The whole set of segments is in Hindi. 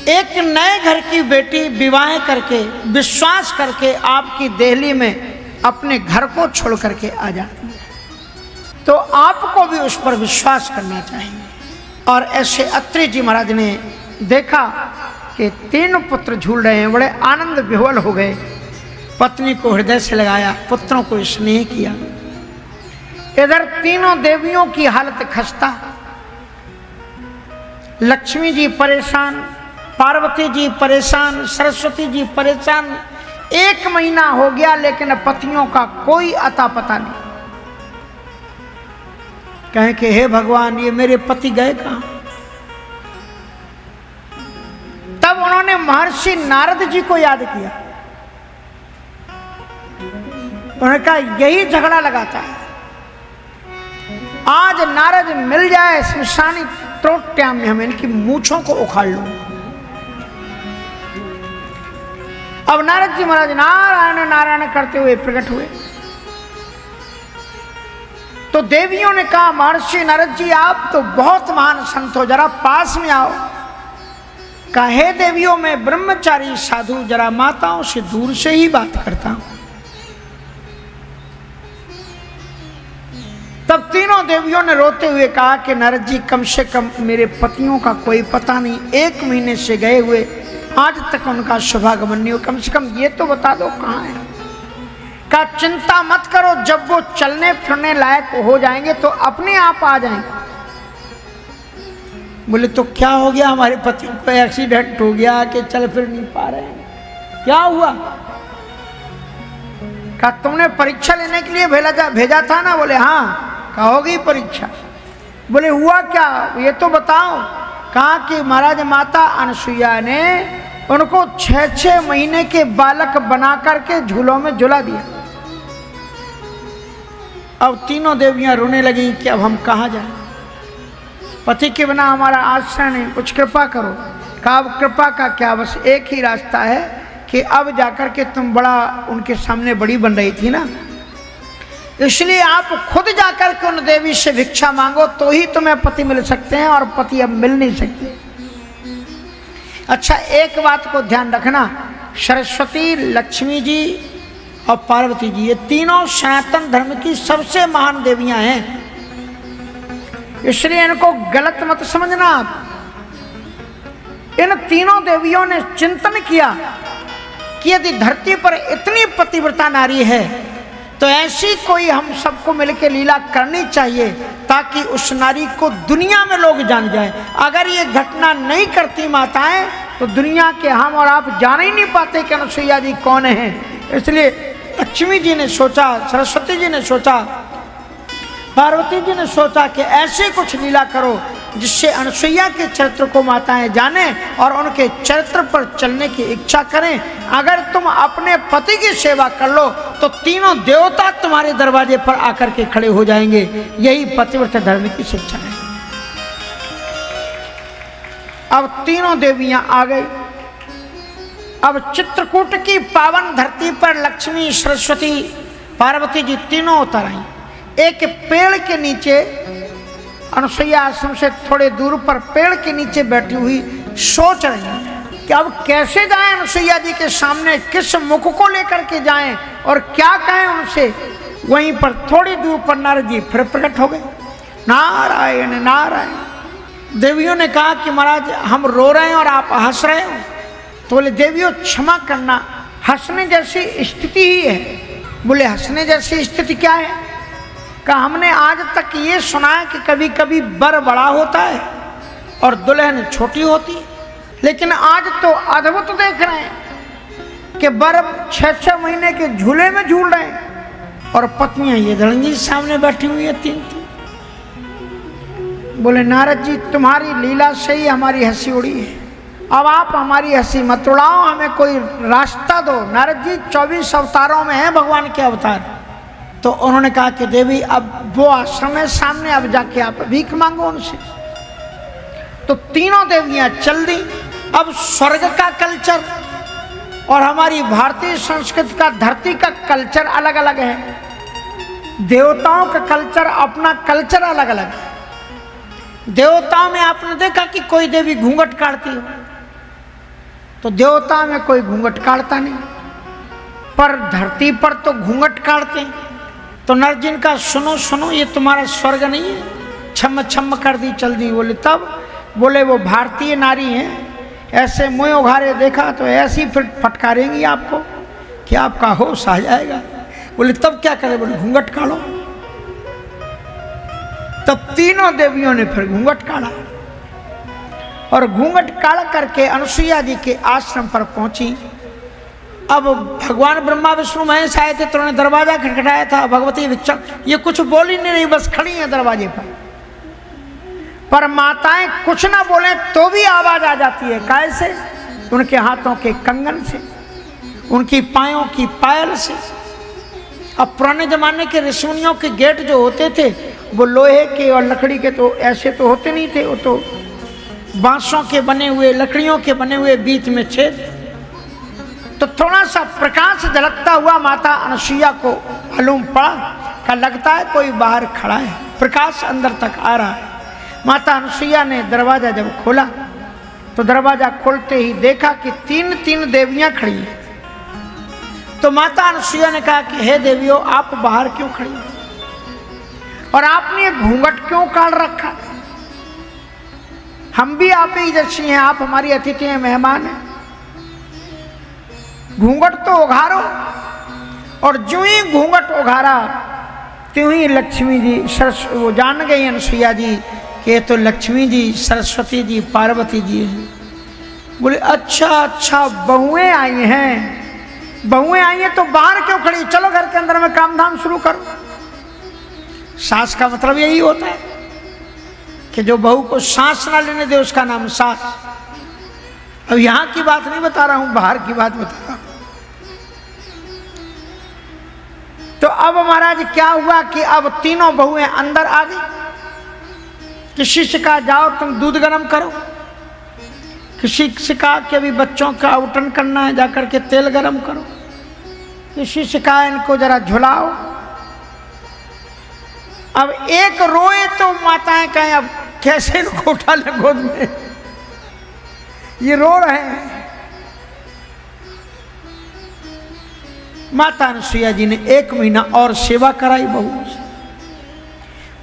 एक नए घर की बेटी विवाह करके विश्वास करके आपकी देहली में अपने घर को छोड़ करके आ जाती है, तो आपको भी उस पर विश्वास करना चाहिए। और ऐसे अत्रि जी महाराज ने देखा कि 3 पुत्र झूल रहे हैं, बड़े आनंद विह्वल हो गए। पत्नी को हृदय से लगाया, पुत्रों को स्नेह किया। इधर तीनों देवियों की हालत खस्ता, लक्ष्मी जी परेशान, पार्वती जी परेशान, सरस्वती जी परेशान। 1 महीना हो गया लेकिन पतियों का कोई अता पता नहीं। कहें कि हे भगवान, ये मेरे पति गए कहां? तब उन्होंने महर्षि नारद जी को याद किया। उन्होंने कहा यही झगड़ा लगाता है, आज नारद मिल जाए स्मशानी त्रोट्याम में, हम इनकी मूंछों को उखाड़ लूं। अब नारद जी महाराज नारायण नारायण करते हुए प्रकट हुए। तो देवियों ने कहा महर्षि नारद जी, आप तो बहुत महान संत हो, जरा पास में आओ। कहा हे देवियों, मैं ब्रह्मचारी साधु, जरा माताओं से दूर से ही बात करता हूं। तब तीनों देवियों ने रोते हुए कहा कि नारद जी, कम से कम मेरे पतियों का कोई पता नहीं, 1 महीने से गए हुए, आज तक उनका शुभागमन नहीं हो, कम से कम ये तो बता दो कहाँ है। का चिंता मत करो, जब वो चलने फिरने लायक हो जाएंगे तो अपने आप आ जाएंगे। बोले तो क्या हो गया, हमारे पति को एक्सीडेंट हो गया कि चल फिर नहीं पा रहे हैं, क्या हुआ? कहा तुमने परीक्षा लेने के लिए भेजा था ना? बोले हाँ। कहा हो गई परीक्षा? बोले हुआ क्या, ये तो बताओ। कहा कि महाराज माता अनसुईया ने उनको 6-6 महीने के बालक बना करके झूलों में झुला दिया। अब तीनों देवियां रोने लगी कि अब हम कहाँ जाएं, पति के बिना हमारा आश्रय नहीं, कुछ कृपा करो। कहा अब कृपा का क्या, बस एक ही रास्ता है कि अब जाकर के तुम बड़ा उनके सामने बड़ी बन रही थी ना, इसलिए आप खुद जाकर के उन देवी से भिक्षा मांगो तो ही तुम्हें पति मिल सकते हैं, और पति अब मिल नहीं सकते। अच्छा, एक बात को ध्यान रखना, सरस्वती, लक्ष्मी जी और पार्वती जी, ये तीनों सनातन धर्म की सबसे महान देवियां हैं, इसलिए इनको गलत मत समझना आप। इन तीनों देवियों ने चिंतन किया कि यदि धरती पर इतनी पतिव्रता नारी है तो ऐसी कोई हम सबको मिलकर लीला करनी चाहिए ताकि उस नारी को दुनिया में लोग जान जाए। अगर ये घटना नहीं करती माताएं तो दुनिया के हम और आप जान ही नहीं पाते कि अनसुईया जी कौन है। इसलिए लक्ष्मी जी ने सोचा, सरस्वती जी ने सोचा, पार्वती जी ने सोचा कि ऐसे कुछ लीला करो जिससे अनसुईया के चरित्र को माताएं जाने और उनके चरित्र पर चलने की इच्छा करें। अगर तुम अपने पति की सेवा कर लो तो तीनों देवता तुम्हारे दरवाजे पर आकर के खड़े हो जाएंगे। यही पतिव्रत धर्म की शिक्षा है। अब तीनों देवियां आ गई। अब चित्रकूट की पावन धरती पर लक्ष्मी, सरस्वती, पार्वती जी तीनों उतर आई। एक पेड़ के नीचे, अनसुईया आश्रम से थोड़े दूर पर पेड़ के नीचे बैठी हुई सोच रही हैं कि अब कैसे जाएं अनसुईया जी के सामने, किस मुख को लेकर के जाएं और क्या कहें उनसे। वहीं पर थोड़ी दूर पर नारद जी फिर प्रकट हो गए। नारायण नारायण। देवियों ने कहा कि महाराज हम रो रहे हैं और आप हंस रहे हो। तो बोले देवियों क्षमा करना, हंसने जैसी स्थिति ही है। बोले हंसने जैसी स्थिति क्या है? कहा हमने आज तक ये सुना है कि कभी कभी वर बड़ा होता है और दुल्हन छोटी होती है, लेकिन आज तो अद्भुत देख रहे हैं कि वर 6-6 महीने के झूले में झूल रहे हैं और पत्नियां ये धड़ंगी सामने बैठी हुई है 3। बोले नारद जी तुम्हारी लीला से ही हमारी हंसी उड़ी है, अब आप हमारी हंसी मत उड़ाओ, हमें कोई रास्ता दो। नारद जी 24 अवतारों में हैं भगवान के अवतार। तो उन्होंने कहा कि देवी अब वो आश्रम है सामने, अब जाके आप भीख मांगो उनसे। तो तीनों देवियां चल दी। अब स्वर्ग का कल्चर और हमारी भारतीय संस्कृति का, धरती का कल्चर अलग अलग है। देवताओं का कल्चर, अपना कल्चर अलग अलग है। देवताओं में आपने देखा कि कोई देवी घूंघट काटती हो, तो देवता में कोई घूंघट काढ़ता नहीं, पर धरती पर तो घूंघट काढ़ते हैं। तो नरजिन का सुनो सुनो, ये तुम्हारा स्वर्ग नहीं है, छम छम कर दी चल दी। बोले तब? बोले वो भारतीय नारी हैं, ऐसे मुँह उघारे देखा तो ऐसी फिर फटकारेंगी आपको कि आपका होश आ जाएगा। बोले तब क्या करें? बोले घूंघट काढ़ो। तब तीनों देवियों ने फिर घूंघट काढ़ा और घूंघट काढ़ करके अनुसुईया जी के आश्रम पर पहुंची। अब भगवान ब्रह्मा विष्णु महेश आए थे तो उन्होंने दरवाजा खटखटाया था। भगवती विक्षण ये कुछ बोल ही नहीं रही, बस खड़ी हैं दरवाजे पर माताएं कुछ ना बोले तो भी आवाज आ जाती है। कैसे? उनके हाथों के कंगन से, उनकी पायों की पायल से। अब पुराने जमाने के ऋषिमुनियों के गेट जो होते थे वो लोहे के और लकड़ी के तो ऐसे तो होते नहीं थे, वो तो बांसों के बने हुए, लकड़ियों के बने हुए, बीच में छेद। तो थोड़ा सा प्रकाश झलकता हुआ माता अनुसुईया को मालूम पड़ा का लगता है कोई बाहर खड़ा है, प्रकाश अंदर तक आ रहा है। माता अनुसुईया ने दरवाजा जब खोला तो दरवाजा खोलते ही देखा कि तीन तीन देवियां खड़ी हैं। तो माता अनुसुईया ने कहा कि हे देवियों, आप बाहर क्यों खड़ी हैं और आपने घूंघट क्यों काढ़ रखा? हम भी आप ही जैसी हैं, आप हमारी अतिथि हैं, मेहमान हैं, घूंघट तो उघारो। और जो ही घूंघट उघारा त्यों ही लक्ष्मी जी वो जान गई अनुसुईया जी कि ये तो लक्ष्मी जी, सरस्वती जी, पार्वती जी हैं। बोले अच्छा अच्छा, बहुएं आई हैं, बहुएं आई हैं तो बाहर क्यों खड़ी? चलो घर के अंदर में काम धाम शुरू करो। सास का मतलब यही होता है कि जो बहू को सांस ना लेने दे उसका नाम सास। अब यहां की बात नहीं बता रहा हूं, बाहर की बात बता रहा हूं। तो अब महाराज क्या हुआ कि अब तीनों बहुएं अंदर आ गई। किसी से कहा जाओ तुम दूध गर्म करो, किसी से कहा कि अभी बच्चों का आवटन करना है, जाकर के तेल गर्म करो, किसी से कहा इनको जरा झुलाओ। अब एक रोए तो माताएं कहें अब कैसे इनको उठा ले गोद में, ये रो रहे हैं। माता अनुसुईया जी ने 1 महीना और सेवा कराई बहू से।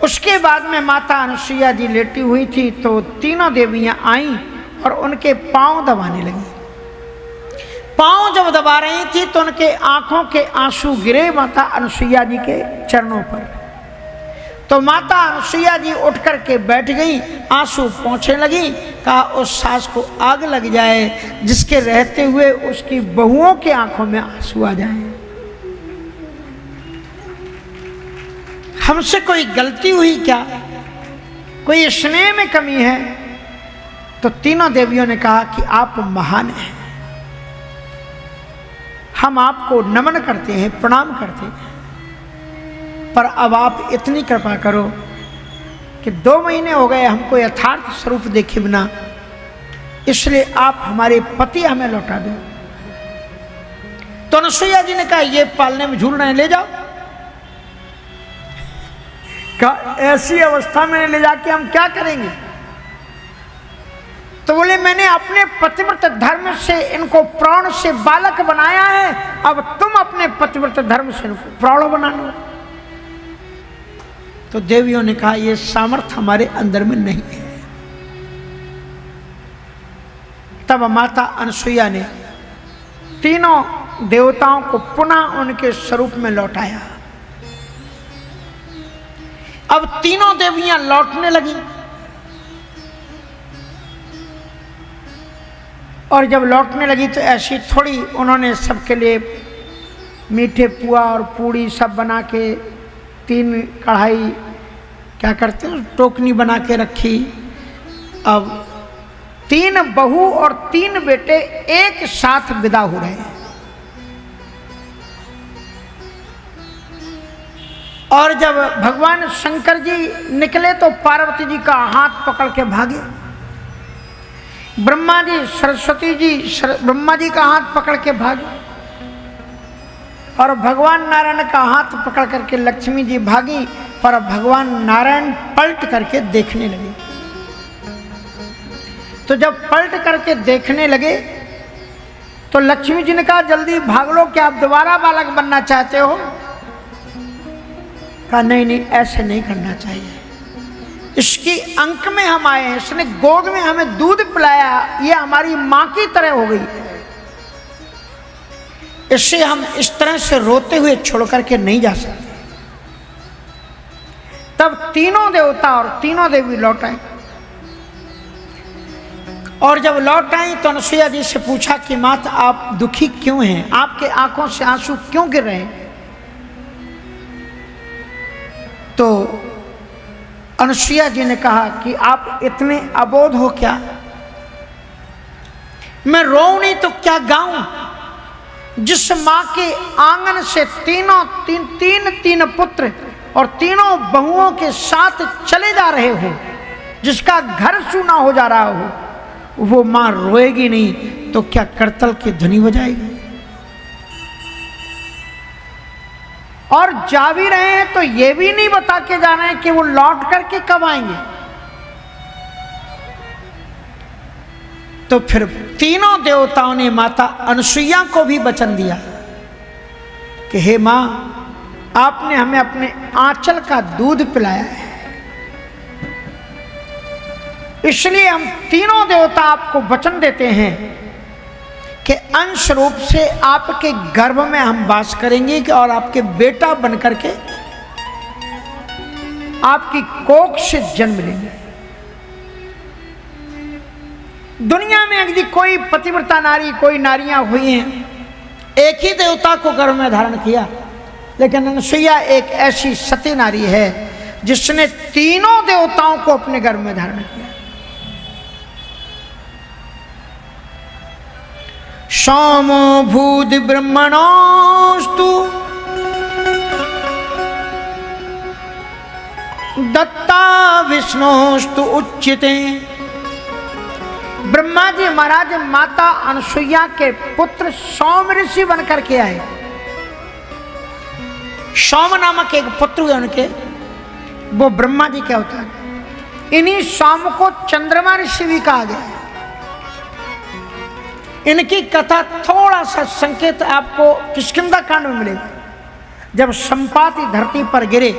उसके बाद में माता अनुसुईया जी लेटी हुई थी तो तीनों देवियां आईं और उनके पांव दबाने लगी। पांव जब दबा रही थी तो उनके आंखों के आंसू गिरे माता अनुसुईया जी के चरणों पर। तो माता अनुसुईया जी उठ करके बैठ गई, आंसू पोंछने लगी। कहा उस सास को आग लग जाए जिसके रहते हुए उसकी बहुओं के आंखों में आंसू आ जाए। हमसे कोई गलती हुई क्या? कोई स्नेह में कमी है? तो तीनों देवियों ने कहा कि आप महान हैं, हम आपको नमन करते हैं, प्रणाम करते हैं, पर अब आप इतनी कृपा करो कि 2 महीने हो गए हमको यथार्थ स्वरूप देखे बिना, इसलिए आप हमारे पति हमें लौटा दो। तो अनुसुईया जी ने कहा ये पालने में झूल रहे हैं, ले जाओ। कहा ऐसी अवस्था में ले जाके हम क्या करेंगे? तो बोले मैंने अपने पतिव्रत धर्म से इनको प्राण से बालक बनाया है, अब तुम अपने पतिव्रत धर्म से इनको प्राण बना लो। तो देवियों ने कहा यह सामर्थ्य हमारे अंदर में नहीं है। तब माता अनुसुईया ने तीनों देवताओं को पुनः उनके स्वरूप में लौटाया। अब तीनों देवियां लौटने लगी और जब लौटने लगी तो ऐसी थोड़ी, उन्होंने सबके लिए मीठे पुआ और पूड़ी सब बना के 3 कढ़ाई क्या करते हैं टोकनी बना के रखी। अब 3 बहू और 3 बेटे एक साथ विदा हो रहे हैं। और जब भगवान शंकर जी निकले तो पार्वती जी का हाथ पकड़ के भागे। ब्रह्मा जी सरस्वती जी ब्रह्मा जी का हाथ पकड़ के भागे और भगवान नारायण का हाथ पकड़ करके लक्ष्मी जी भागी, पर भगवान नारायण पलट करके देखने लगे। तो जब पलट करके देखने लगे तो लक्ष्मी जी ने कहा जल्दी भाग लो, क्या आप दोबारा बालक बनना चाहते हो? कहा नहीं नहीं, ऐसे नहीं करना चाहिए। इसकी अंक में हम आए हैं, इसने गोद में हमें दूध पिलाया, ये हमारी मां की तरह हो गई है, इससे हम इस तरह से रोते हुए छोड़ करके नहीं जा सकते। तब तीनों देवता और तीनों देवी लौट आए, और जब लौट आई तो अनसुईया जी से पूछा कि माता आप दुखी क्यों हैं, आपके आंखों से आंसू क्यों गिर रहे हैं? तो अनसुईया जी ने कहा कि आप इतने अबोध हो क्या? मैं रोऊं नहीं तो क्या गाऊं? जिस मां के आंगन से तीन पुत्र और तीनों बहुओं के साथ चले जा रहे हो, जिसका घर सूना हो जा रहा हो, वो मां रोएगी नहीं तो क्या करतल की ध्वनि बजाएगी? और जा भी रहे हैं तो ये भी नहीं बता के जा रहे हैं कि वो लौट करके कब आएंगे। तो फिर तीनों देवताओं ने माता अनसुईया को भी वचन दिया कि हे मां, आपने हमें अपने आंचल का दूध पिलाया है, इसलिए हम तीनों देवता आपको वचन देते हैं कि अंश रूप से आपके गर्भ में हम वास करेंगे और आपके बेटा बनकर के आपकी कोख से जन्म लेंगे। दुनिया में यदि कोई पतिव्रता नारी, कोई नारियां हुई हैं, एक ही देवता को गर्भ में धारण किया, लेकिन अनसुईया एक ऐसी सती नारी है जिसने तीनों देवताओं को अपने गर्भ में धारण किया। सोमो भूत ब्रह्मणोस्तु दत्ता विष्णुस्तु उच्यते। ब्रह्मा जी महाराज माता अनसुईया के पुत्र सोम ऋषि बनकर के आए। सोम नामक एक पुत्र हुए उनके, वो ब्रह्मा जी के अवतार। इन्हीं सोम को चंद्रमा ऋषि भी कहा गया है। इनकी कथा थोड़ा सा संकेत आपको किष्किंधा कांड में मिलेगा। जब संपाति धरती पर गिरे